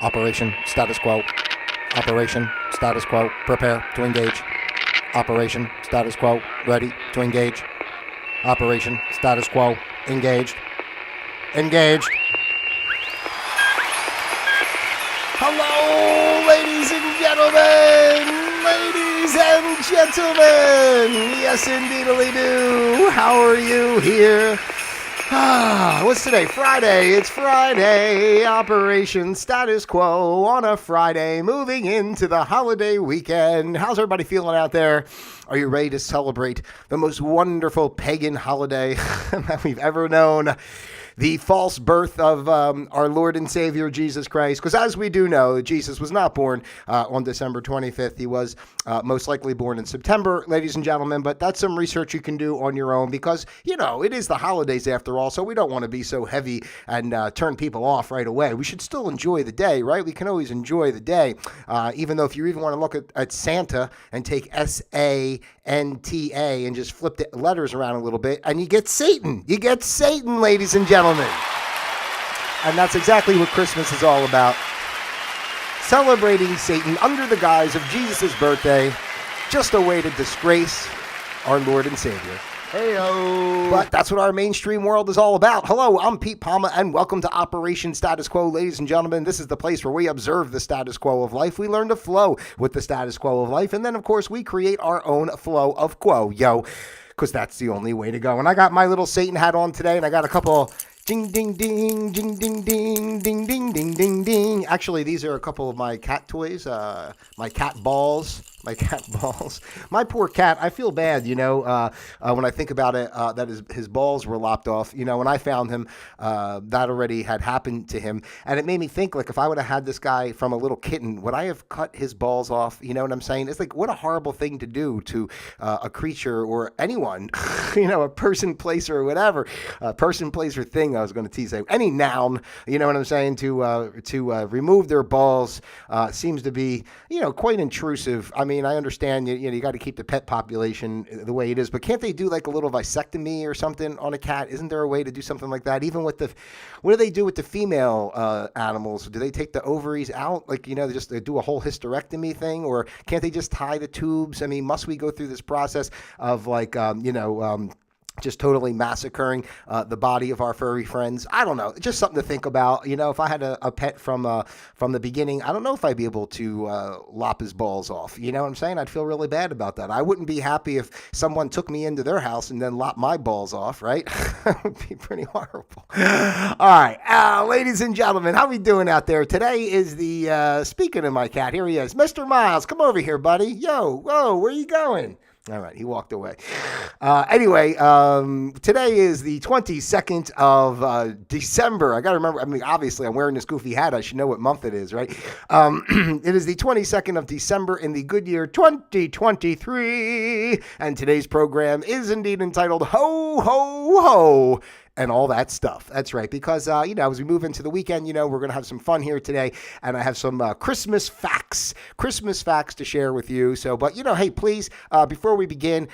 Operation status quo. Operation status quo. Prepare to engage. Operation status quo. Ready to engage. Operation status quo. Engaged. Engaged. Hello, ladies and gentlemen. Ladies and gentlemen. Yes, indeedly do. How are you here? What's today? Friday. It's Friday. Operation Status Quo on a Friday, moving into the holiday weekend. How's everybody feeling out there? Are you ready to celebrate the most wonderful pagan holiday that we've ever known? The false birth of our Lord and Savior, Jesus Christ. Because as we do know, Jesus was not born on December 25th. He was most likely born in September, ladies and gentlemen. But that's some research you can do on your own because, you know, it is the holidays after all. So we don't want to be so heavy and turn people off right away. We should still enjoy the day, right? We can always enjoy the day. Even though if you even want to look at Santa and take Santa and just flip the letters around a little bit, and you get Satan. You get Satan, ladies and gentlemen. And that's exactly what Christmas is all about. Celebrating Satan under the guise of Jesus' birthday. Just a way to disgrace our Lord and Savior. Heyo. But that's what our mainstream world is all about. Hello, I'm Pete Palma, and welcome to Operation Status Quo, ladies and gentlemen. This is the place where we observe the status quo of life. We learn to flow with the status quo of life, and then, of course, we create our own flow of quo, because that's the only way to go. And I got my little Satan hat on today, and I got a couple ding, ding, ding, ding, ding, ding, ding, ding, ding, ding, ding. Actually, these are a couple of my cat toys, my cat balls. My poor cat, I feel bad, when I think about it, that his balls were lopped off. When I found him, that already had happened to him. And it made me think, like, if I would have had this guy from a little kitten, would I have cut his balls off? You know what I'm saying? It's like, what a horrible thing to do to a creature or anyone, a person, place, or whatever. Person, place, or thing, I was going to tease. Any noun, you know what I'm saying, to remove their balls seems to be, quite intrusive. I mean, I understand you got to keep the pet population the way it is, but can't they do like a little vasectomy or something on a cat? Isn't there a way to do something like that? Even with what do they do with the female animals? Do they take the ovaries out? Like, they just do a whole hysterectomy thing, or can't they just tie the tubes? I mean, must we go through this process of like, just totally massacring the body of our furry friends? I don't know. Just something to think about. If I had a pet from the beginning, I don't know if I'd be able to lop his balls off. You know what I'm saying? I'd feel really bad about that. I wouldn't be happy if someone took me into their house and then lopped my balls off, right? That would be pretty horrible. All right. Ladies and gentlemen, how we doing out there? Today is the, speaking of my cat, here he is. Mr. Miles, come over here, buddy. Yo, whoa, where you going? All right, he walked away. Anyway, today is the 22nd of December. I got to remember, obviously, I'm wearing this goofy hat. I should know what month it is, right? It is the 22nd of December in the good year 2023. And today's program is indeed entitled Ho, Ho, Ho, and all that stuff. That's right, because, as we move into the weekend, we're going to have some fun here today, and I have some Christmas facts to share with you. So, but, hey, please, before we begin,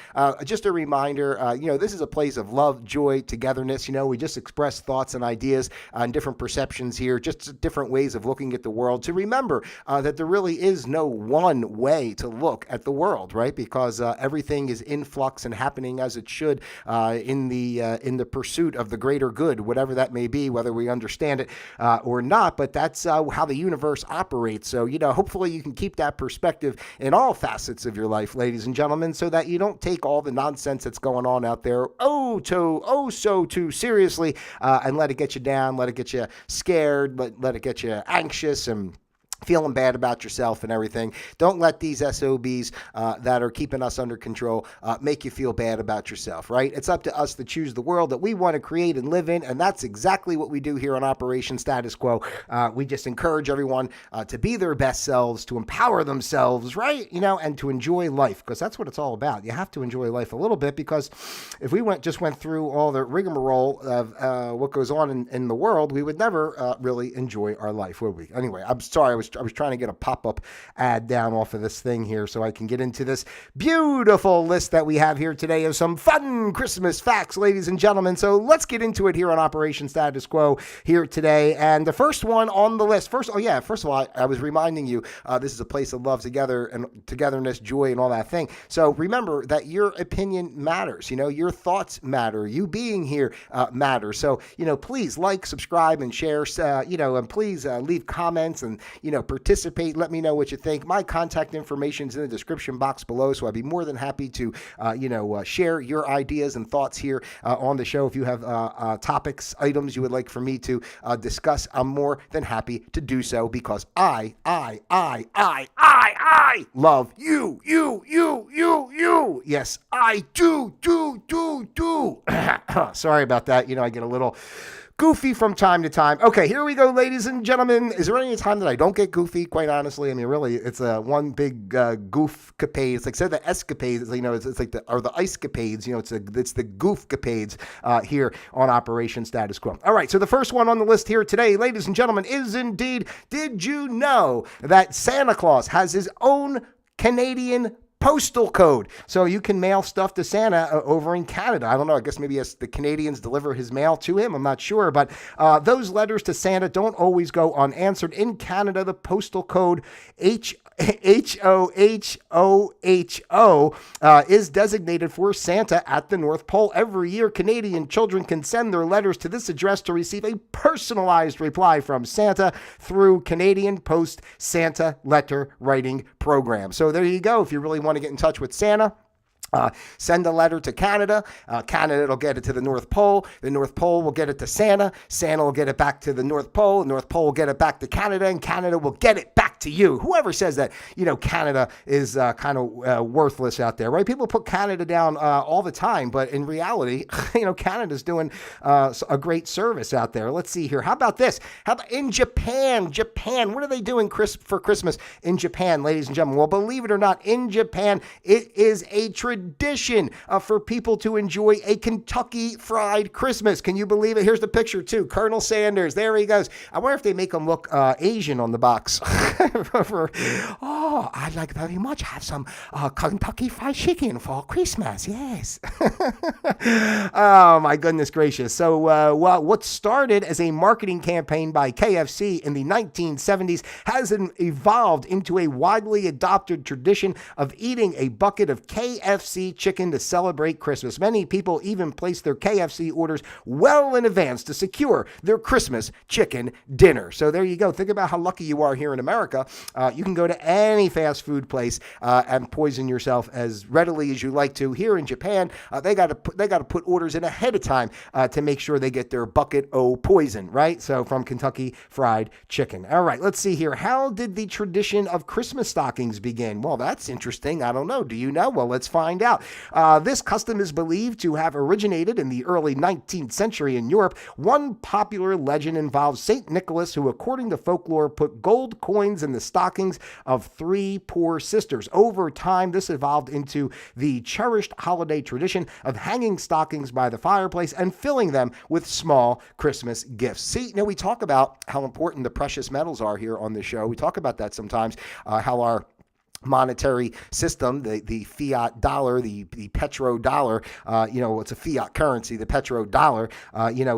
just a reminder, this is a place of love, joy, togetherness. We just express thoughts and ideas and different perceptions here, just different ways of looking at the world, to remember that there really is no one way to look at the world, right? Because everything is in flux and happening as it should in the pursuit of the greater good, whatever that may be, whether we understand it or not. But that's how the universe operates. So, hopefully you can keep that perspective in all facets of your life, ladies and gentlemen, so that you don't take all the nonsense that's going on out there so too seriously and let it get you down, let it get you scared, let it get you anxious and feeling bad about yourself and everything. Don't let these SOBs that are keeping us under control make you feel bad about yourself, right? It's up to us to choose the world that we want to create and live in, and that's exactly what we do here on Operation Status Quo. We just encourage everyone to be their best selves, to empower themselves, right? And to enjoy life, because that's what it's all about. You have to enjoy life a little bit, because if we went through all the rigmarole of what goes on in the world, we would never really enjoy our life, would we? Anyway, I'm sorry, I was was trying to get a pop-up ad down off of this thing here so I can get into this beautiful list that we have here today of some fun Christmas facts, ladies and gentlemen. So let's get into it here on Operation Status Quo here today. And the first one on the list, first of all, I was reminding you, this is a place of love, together and togetherness, joy, and all that thing. So remember that your opinion matters. Your thoughts matter. You being here matters. So, please like, subscribe, and share, and please leave comments and, participate. Let me know what you think. My contact information is in the description box below, so I'd be more than happy to, share your ideas and thoughts here on the show. If you have topics, items you would like for me to discuss, I'm more than happy to do so because I love you. Yes, I do. Sorry about that. I get a little goofy from time to time. Okay, here we go, ladies and gentlemen. Is there any time that I don't get goofy? Quite honestly, I mean, really, it's a one big goof-capade. It's like, say the escapades, it's like the ice-capades, it's the goof-capades here on Operation Status Quo. All right, so the first one on the list here today, ladies and gentlemen, is indeed, did you know that Santa Claus has his own Canadian postal code? So you can mail stuff to Santa over in Canada. I don't know. I guess maybe the Canadians deliver his mail to him. I'm not sure. But those letters to Santa don't always go unanswered. In Canada, the postal code HOHOHO is designated for Santa at the North Pole. Every year, Canadian children can send their letters to this address to receive a personalized reply from Santa through Canadian Post Santa Letter Writing Program. So there you go. If you really want to get in touch with Santa, send a letter to Canada. Canada will get it to the North Pole. The North Pole will get it to Santa. Santa will get it back to the North Pole. The North Pole will get it back to Canada, and Canada will get it back to you. Whoever says that, Canada is kind of worthless out there, right? People put Canada down all the time, but in reality, Canada's doing a great service out there. Let's see here. How about this? How about in Japan? What are they doing for Christmas in Japan, ladies and gentlemen? Well, believe it or not, in Japan, it is a tradition for people to enjoy a Kentucky Fried Christmas. Can you believe it? Here's the picture too. Colonel Sanders. There he goes. I wonder if they make him look Asian on the box. I'd like very much have some Kentucky Fried Chicken for Christmas. Yes. Oh, my goodness gracious. So what started as a marketing campaign by KFC in the 1970s has evolved into a widely adopted tradition of eating a bucket of KFC chicken to celebrate Christmas. Many people even place their KFC orders well in advance to secure their Christmas chicken dinner. So there you go. Think about how lucky you are here in America. You can go to any fast food place and poison yourself as readily as you like to. Here in Japan, they got to put orders in ahead of time to make sure they get their bucket o poison, right? So from Kentucky Fried Chicken. All right, let's see here. How did the tradition of Christmas stockings begin? Well, that's interesting. I don't know. Do you know? Well, let's find out. This custom is believed to have originated in the early 19th century in Europe. One popular legend involves St. Nicholas, who, according to folklore, put gold coins in the stockings of three poor sisters. Over time, this evolved into the cherished holiday tradition of hanging stockings by the fireplace and filling them with small Christmas gifts. See, we talk about how important the precious metals are here on the show. We talk about that sometimes, how our monetary system, the fiat dollar, the petrodollar, it's a fiat currency. The petrodollar,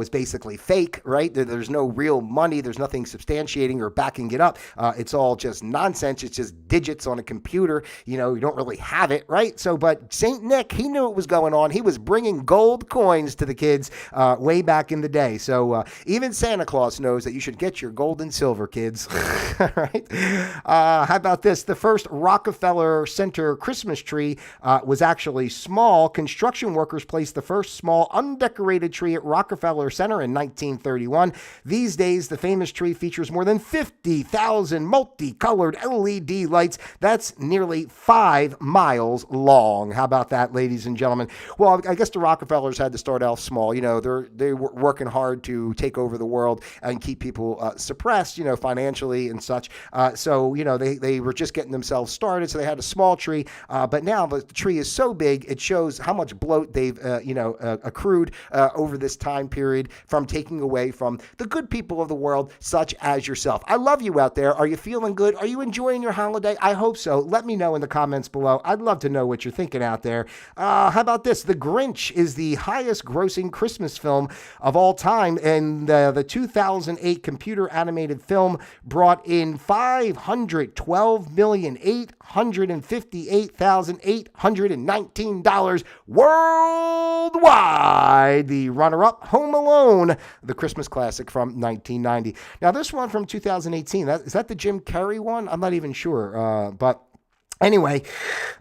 is basically fake, right? There's no real money. There's nothing substantiating or backing it up. It's all just nonsense. It's just digits on a computer. You don't really have it, right? So, but St. Nick, he knew what was going on. He was bringing gold coins to the kids way back in the day. So even Santa Claus knows that you should get your gold and silver, kids. Right? How about this? The first Rockefeller Center Christmas tree was actually small. Construction workers placed the first small undecorated tree at Rockefeller Center in 1931. These days, the famous tree features more than 50,000 multicolored LED lights. That's nearly 5 miles long. How about that, ladies and gentlemen? Well, I guess the Rockefellers had to start off small. They were working hard to take over the world and keep people suppressed, financially and such. So they were just getting themselves started. started, so they had a small tree. But now the tree is so big, it shows how much bloat they've, accrued over this time period from taking away from the good people of the world, such as yourself. I love you out there. Are you feeling good? Are you enjoying your holiday? I hope so. Let me know in the comments below. I'd love to know what you're thinking out there. How about this? The Grinch is the highest grossing Christmas film of all time, and the 2008 computer animated film brought in $512,858,819 worldwide. The runner-up, Home Alone, the Christmas classic from 1990. Now, this one from 2018, is that the Jim Carrey one? I'm not even sure, but anyway,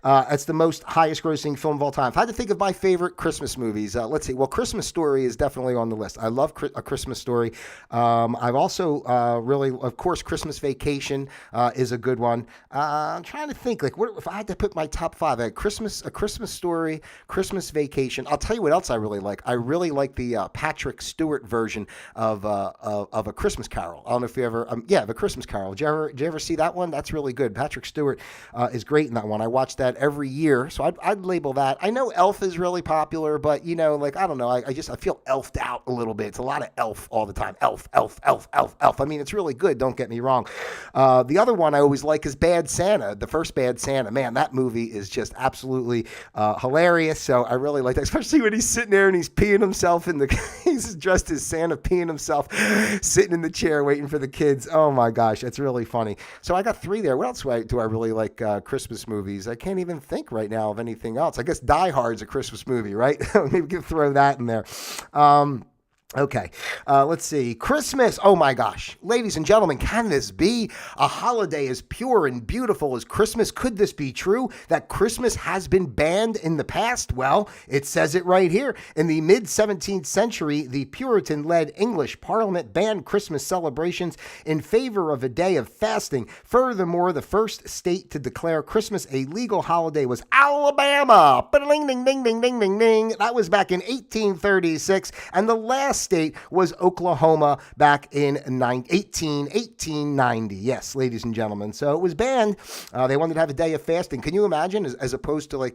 it's the most highest grossing film of all time. If I had to think of my favorite Christmas movies, let's see. Well, Christmas Story is definitely on the list. I love A Christmas Story. I've also really, of course, Christmas Vacation is a good one. I'm trying to think, like, what if I had to put my top five? A Christmas Story, Christmas Vacation. I'll tell you what else I really like. I really like the Patrick Stewart version of A Christmas Carol. I don't know if you ever, The Christmas Carol. Did you ever see that one? That's really good. Patrick Stewart is great in that one. I watch that every year, so I'd label that. I know Elf is really popular, but I don't know. I feel elfed out a little bit. It's a lot of elf all the time. Elf, elf, elf, elf, elf. I mean, it's really good. Don't get me wrong. The other one I always like is Bad Santa. The first Bad Santa. Man, that movie is just absolutely hilarious. So I really like that, especially when he's sitting there and he's peeing himself he's dressed as Santa, peeing himself, sitting in the chair waiting for the kids. Oh my gosh, it's really funny. So I got three there. What else do I really like? Christmas movies. I can't even think right now of anything else. I guess Die Hard's a Christmas movie, right? Maybe we can throw that in there. Okay, let's see. Christmas. Oh my gosh. Ladies and gentlemen, can this be a holiday as pure and beautiful as Christmas? Could this be true that Christmas has been banned in the past? Well, it says it right here. In the mid-17th century, the Puritan-led English Parliament banned Christmas celebrations in favor of a day of fasting. Furthermore, the first state to declare Christmas a legal holiday was Alabama. Ding, ding, ding, ding, ding, ding, ding. That was back in 1836, and the last state was Oklahoma back in 1890. Yes, ladies and gentlemen. So it was banned. They wanted to have a day of fasting. Can you imagine, as opposed to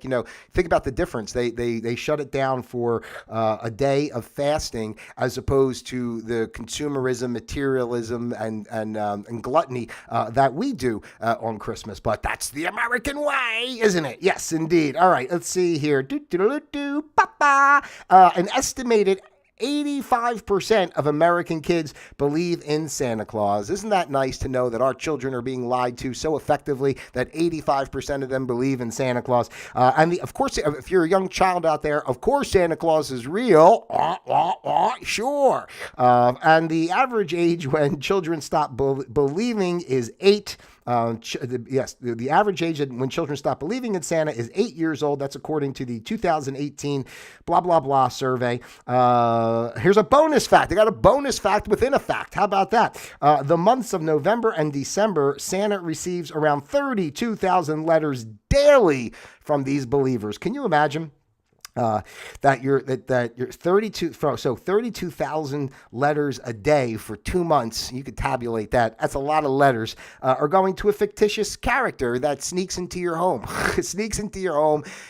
think about the difference. They shut it down for a day of fasting as opposed to the consumerism, materialism, and gluttony that we do on Christmas. But that's the American way, isn't it? Yes, indeed. All right, let's see here. An estimated 85% of American kids believe in Santa Claus. Isn't that nice to know that our children are being lied to so effectively that 85% of them believe in Santa Claus? Of course, if you're a young child out there, of course Santa Claus is real. Sure. And the average age when children stop believing is 8. The average age when children stop believing in Santa is 8 years old. That's according to the 2018 blah, blah, blah survey. Here's a bonus fact. I got a bonus fact within a fact. How about that? The months of November and December, Santa receives around 32,000 letters daily from these believers. Can you imagine? That you're 32,000 letters a day for 2 months. You could tabulate that. That's a lot of letters. Are going to a fictitious character that sneaks into your home.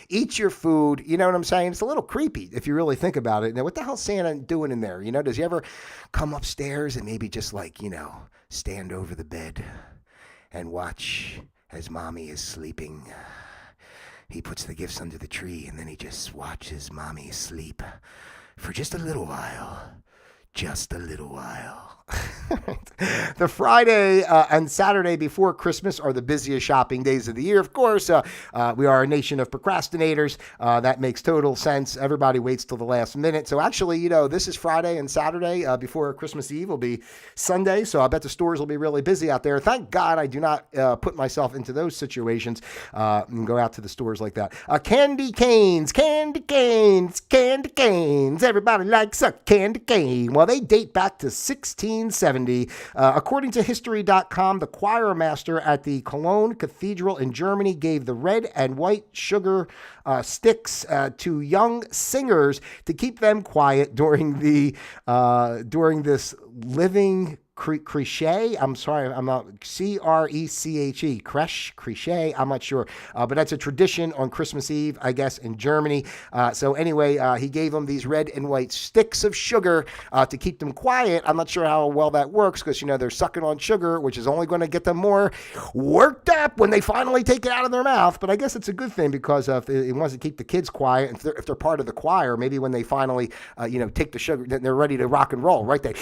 Eats your food. You know what I'm saying? It's a little creepy if you really think about it. Now, what the hell's Santa doing in there? Does he ever come upstairs and maybe just stand over the bed and watch as mommy is sleeping? He puts the gifts under the tree, and then he just watches mommy sleep for just a little while. Just a little while. The Friday and Saturday before Christmas are the busiest shopping days of the year. Of course, we are a nation of procrastinators. That makes total sense. Everybody waits till the last minute. So actually, this is Friday and Saturday before Christmas Eve will be Sunday. So I bet the stores will be really busy out there. Thank God I do not put myself into those situations and go out to the stores like that. Candy canes. Everybody likes a candy cane. Well, they date back to 1670. According to History.com, the choir master at the Cologne Cathedral in Germany gave the red and white sugar sticks to young singers to keep them quiet during this living Creche. I'm sorry, I'm not Creche. Creche. I'm not sure, but that's a tradition on Christmas Eve, I guess, in Germany. So anyway, he gave them these red and white sticks of sugar to keep them quiet. I'm not sure how well that works because, they're sucking on sugar, which is only going to get them more worked up when they finally take it out of their mouth. But I guess it's a good thing because if it wants to keep the kids quiet, if they're part of the choir, maybe when they finally, take the sugar, they're ready to rock and roll, right? They,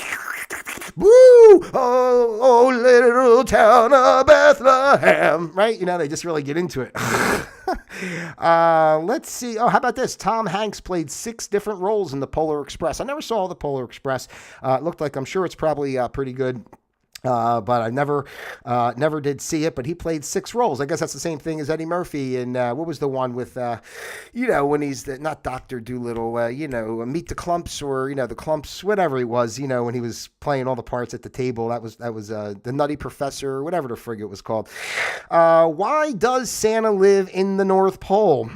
woo, oh, little town of Bethlehem, right? They just really get into it. Let's see. Oh, how about this? Tom Hanks played 6 different roles in the Polar Express. I never saw the Polar Express. It looked like, I'm sure it's probably pretty good. But I never did see it, but he played 6 roles. I guess that's the same thing as Eddie Murphy. And what was the one with, when he's not Dr. Doolittle, Meet the Clumps or, the Clumps, whatever he was, when he was playing all the parts at the table. That was the Nutty Professor, or whatever the frig it was called. Why does Santa live in the North Pole?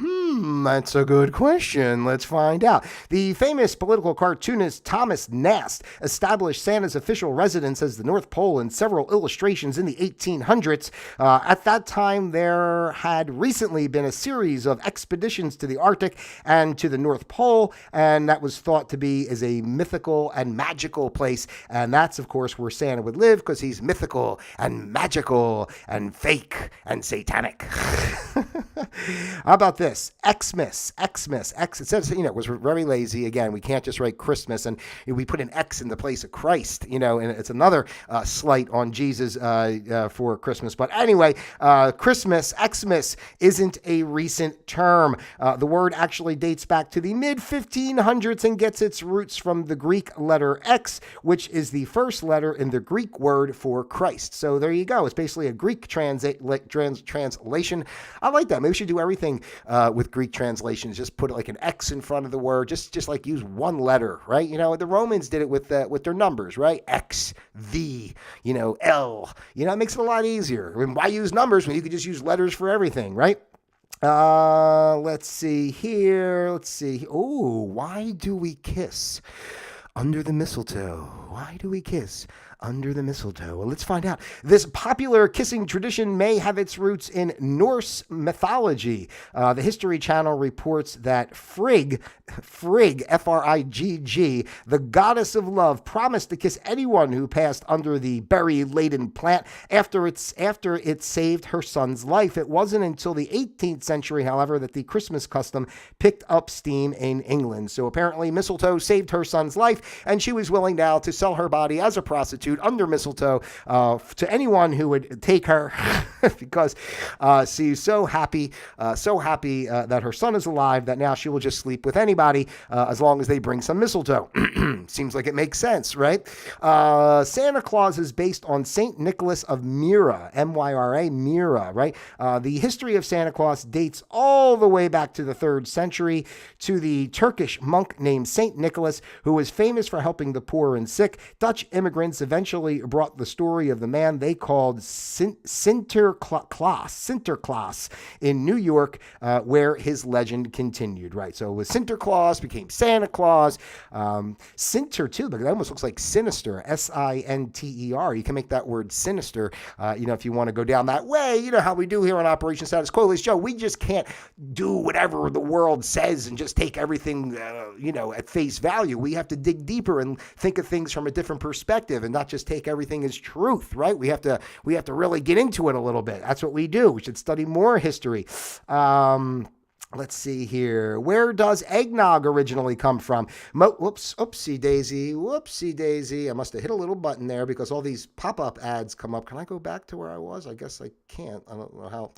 That's a good question. Let's find out. The famous political cartoonist Thomas Nast established Santa's official residence as the North Pole in several illustrations in the 1800s. At that time, there had recently been a series of expeditions to the Arctic and to the North Pole, and that was thought to be as a mythical and magical place. And that's, of course, where Santa would live because he's mythical and magical and fake and satanic. How about this? Xmas. It says, it was very lazy. Again, we can't just write Christmas and we put an X in the place of Christ, and it's another slight on Jesus for Christmas. But anyway, Xmas isn't a recent term. The word actually dates back to the mid-1500s and gets its roots from the Greek letter X, which is the first letter in the Greek word for Christ. So there you go. It's basically a Greek translation. I like that. Maybe we should do everything with Greek translations. Just put like an X in front of the word. Just like use one letter, right? The Romans did it with their numbers, right? X, V, L. It makes it a lot easier. I mean, why use numbers when you could just use letters for everything, right? Let's see here. Oh, why do we kiss under the mistletoe? Why do we kiss under the mistletoe? Well, let's find out. This popular kissing tradition may have its roots in Norse mythology. The History Channel reports that Frigg, F-R-I-G-G, the goddess of love, promised to kiss anyone who passed under the berry-laden plant after it saved her son's life. It wasn't until the 18th century, however, that the Christmas custom picked up steam in England. So apparently mistletoe saved her son's life, and she was willing now to sell her body as a prostitute under mistletoe to anyone who would take her because she's so happy that her son is alive that now she will just sleep with anybody as long as they bring some mistletoe. Seems like it makes sense, right? Santa Claus is based on St. Nicholas of Myra, M-Y-R-A, Myra, right? The history of Santa Claus dates all the way back to the 3rd century to the Turkish monk named St. Nicholas, who was famous for helping the poor and sick. Dutch immigrants eventually brought the story of the man they called Sinterklaas in New York, where his legend continued, right? So it was Sinterklaas, became Santa Claus. Sinter, too, because it almost looks like sinister, S-I-N-T-E-R. You can make that word sinister, if you want to go down that way. You know how we do here on Operation Status Quo. Ladies and gentlemen, we just can't do whatever the world says and just take everything, at face value. We have to dig deeper and think of things from a different perspective and not just take everything as truth, right? We have to really get into it a little bit. That's what we do. We should study more history. Let's see here. Where does eggnog originally come from? Oopsie daisy. I must have hit a little button there because all these pop-up ads come up. Can I go back to where I was? I guess I can't. I don't know how.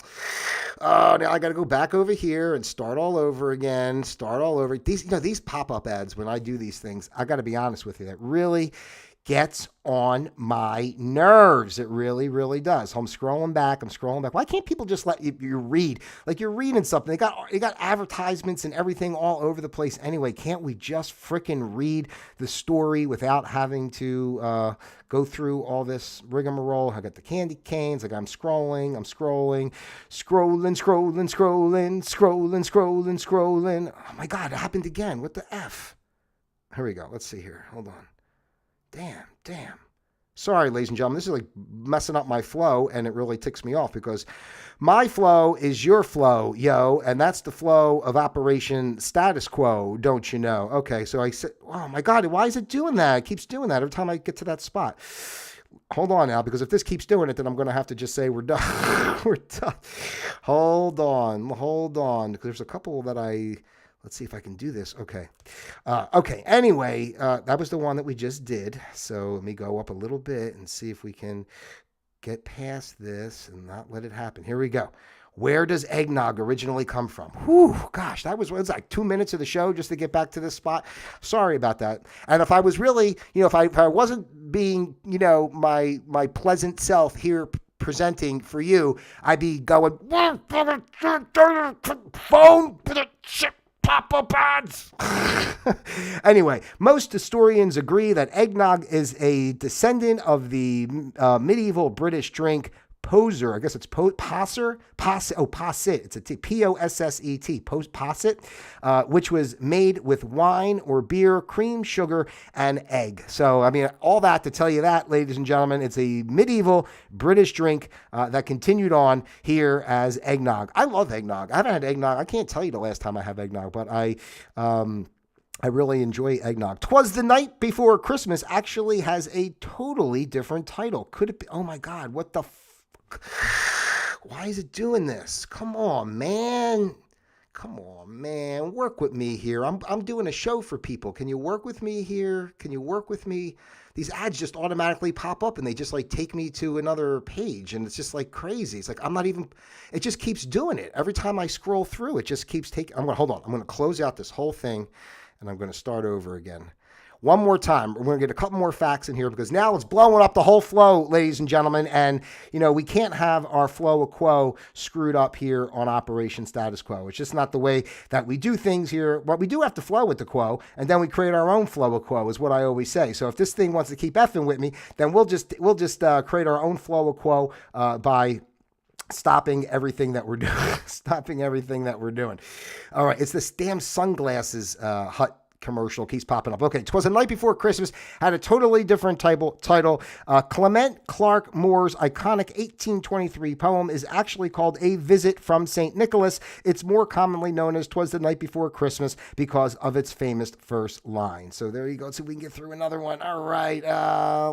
Now I got to go back over here and start all over again. These pop-up ads, when I do these things, I got to be honest with you, that really gets on my nerves. It really, really does. So I'm scrolling back. Why can't people just let you read? Like you're reading something. They got advertisements and everything all over the place anyway. Can't we just freaking read the story without having to go through all this rigmarole? I got the candy canes. I'm scrolling. Oh my God, it happened again. What the F? Here we go. Let's see here. Hold on. Damn. Sorry, ladies and gentlemen, this is like messing up my flow, and it really ticks me off because my flow is your flow, yo, and that's the flow of Operation Status Quo, don't you know? Okay, so I said, oh my God, why is it doing that? It keeps doing that every time I get to that spot. Hold on now, because if this keeps doing it, then I'm going to have to just say we're done. We're done. Hold on, because there's a couple that let's see if I can do this. Okay. Okay. Anyway, that was the one that we just did. So let me go up a little bit and see if we can get past this and not let it happen. Here we go. Where does eggnog originally come from? Whew, gosh, it was like 2 minutes of the show just to get back to this spot. Sorry about that. And if I was really, if I wasn't being, my pleasant self here presenting for you, I'd be going, phone, Papa Pads. Anyway, most historians agree that eggnog is a descendant of the medieval British drink poser. I guess it's posset. It's a T, Posset, posset, which was made with wine or beer, cream, sugar, and egg. So, I mean, all that to tell you that, ladies and gentlemen, it's a medieval British drink that continued on here as eggnog. I love eggnog. I haven't had eggnog. I can't tell you the last time I have eggnog, but I really enjoy eggnog. 'Twas the Night Before Christmas actually has a totally different title. Could it be? Oh my God, what the why is it doing this? Come on, man. Work with me here. I'm doing a show for people. Can you work with me here? Can you work with me? These ads just automatically pop up and they just like take me to another page, and it's just like crazy. It's like it just keeps doing it. Every time I scroll through, it just keeps taking. Hold on. I'm going to close out this whole thing and I'm going to start over again. One more time. We're going to get a couple more facts in here because now it's blowing up the whole flow, ladies and gentlemen. And, we can't have our flow of quo screwed up here on Operation Status Quo. It's just not the way that we do things here. But we do have to flow with the quo, and then we create our own flow of quo is what I always say. So if this thing wants to keep effing with me, then we'll just create our own flow of quo by stopping everything that we're doing. All right. It's this damn sunglasses hut commercial keeps popping up. Okay, 'Twas the Night Before Christmas had a totally different title. Clement Clark Moore's iconic 1823 poem is actually called A Visit from St. Nicholas. It's more commonly known as 'Twas the Night Before Christmas because of its famous first line. So there you go. So we can get through another one. All right,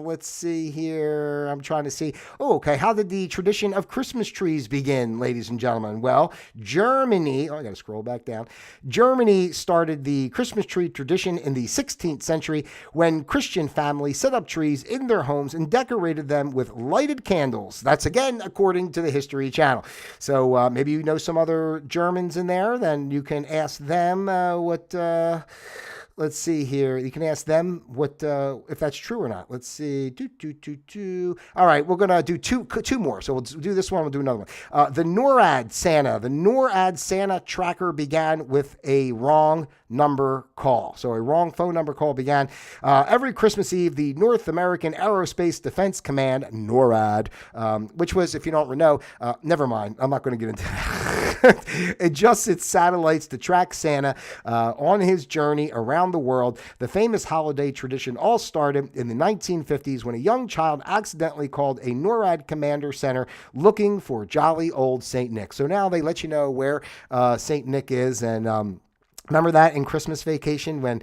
let's see here. I'm trying to see. Oh, okay. How did the tradition of Christmas trees begin, ladies and gentlemen? Well, Germany, I got to scroll back down. Germany started the Christmas tree tradition in the 16th century when Christian families set up trees in their homes and decorated them with lighted candles. That's again according to the History Channel. So maybe you know some other Germans in there, then you can ask them what let's see here. You can ask them what if that's true or not. Let's see. All right, we're gonna do two more. So we'll do this one. We'll do another one. The NORAD Santa tracker began with a wrong number call. So a wrong phone number call began every Christmas Eve. The North American Aerospace Defense Command, NORAD, which was, if you don't know, never mind. I'm not going to get into that. Adjusts its satellites to track Santa on his journey around the world. The famous holiday tradition all started in the 1950s when a young child accidentally called a NORAD commander center looking for jolly old St. Nick. So now they let you know where St. Nick is, and remember that in Christmas Vacation when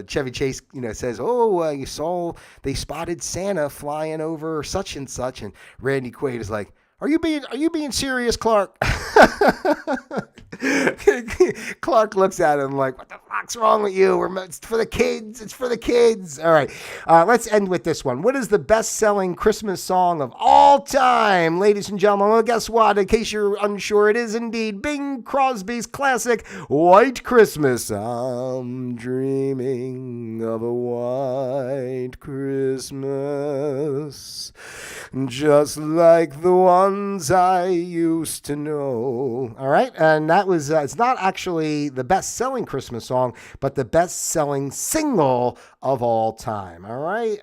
Chevy Chase, says, you saw they spotted Santa flying over such and such, and Randy Quaid is like, Are you being serious, Clark? Clark looks at him like, what the fuck's wrong with you? It's for the kids. It's for the kids. All right. Let's end with this one. What is the best-selling Christmas song of all time? Ladies and gentlemen, well, guess what? In case you're unsure, it is indeed Bing Crosby's classic, White Christmas. I'm dreaming of a white Christmas, just like the ones I used to know. All right. And that was, it's not actually the best-selling Christmas song, but the best-selling single of all time. All right.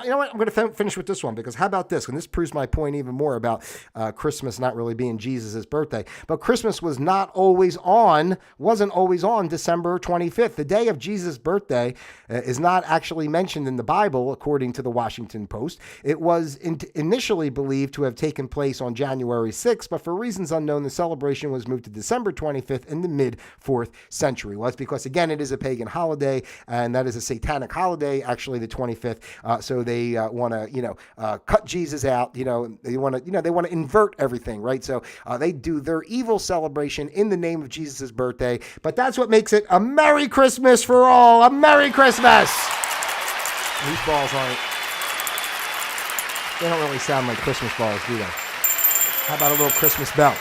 You know what? I'm going to finish with this one, because how about this? And this proves my point even more about Christmas not really being Jesus' birthday. But Christmas wasn't always on December 25th. The day of Jesus' birthday is not actually mentioned in the Bible, according to the Washington Post. It was initially believed to have taken place on January 6th, but for reasons unknown, the celebration was moved to December 25th in the mid-4th century. Well, it's because, again, it is a pagan holiday, and that is a satanic holiday, actually, the 25th. So they want to, cut Jesus out. They want to invert everything, right? So they do their evil celebration in the name of Jesus' birthday. But that's what makes it a Merry Christmas for all. A Merry Christmas. These balls they don't really sound like Christmas balls, do they? How about a little Christmas bell?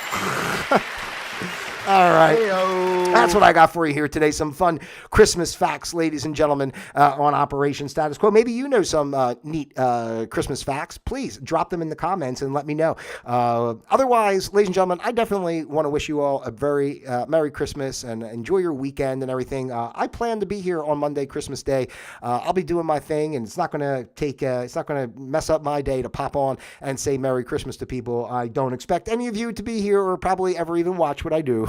All right. Hey-o. That's what I got for you here today. Some fun Christmas facts, ladies and gentlemen, on Operation Status Quo. Maybe you know some neat Christmas facts. Please drop them in the comments and let me know. Otherwise, ladies and gentlemen, I definitely want to wish you all a very Merry Christmas and enjoy your weekend and everything. I plan to be here on Monday, Christmas Day. I'll be doing my thing, and it's not going to mess up my day to pop on and say Merry Christmas to people. I don't expect any of you to be here or probably ever even watch what I do.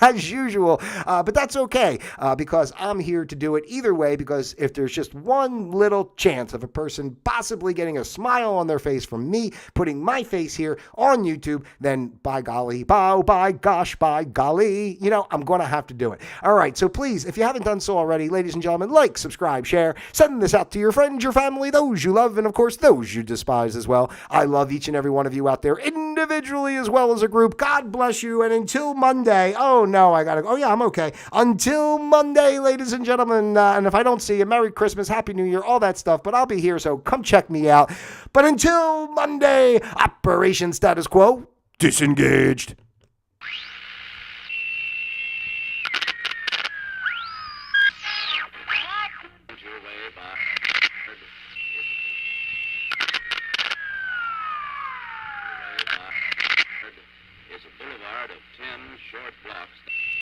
As usual, but that's okay, because I'm here to do it either way, because if there's just one little chance of a person possibly getting a smile on their face from me putting my face here on YouTube, then by golly, by gosh, by golly, I'm going to have to do it. All right, so please, if you haven't done so already, ladies and gentlemen, like, subscribe, share, send this out to your friends, your family, those you love, and of course, those you despise as well. I love each and every one of you out there individually as well as a group. God bless you, and until Monday. Oh, no, I got to go. Oh, yeah, I'm okay. Until Monday, ladies and gentlemen. And if I don't see you, Merry Christmas, Happy New Year, all that stuff. But I'll be here, so come check me out. But until Monday, Operation Status Quo, disengaged.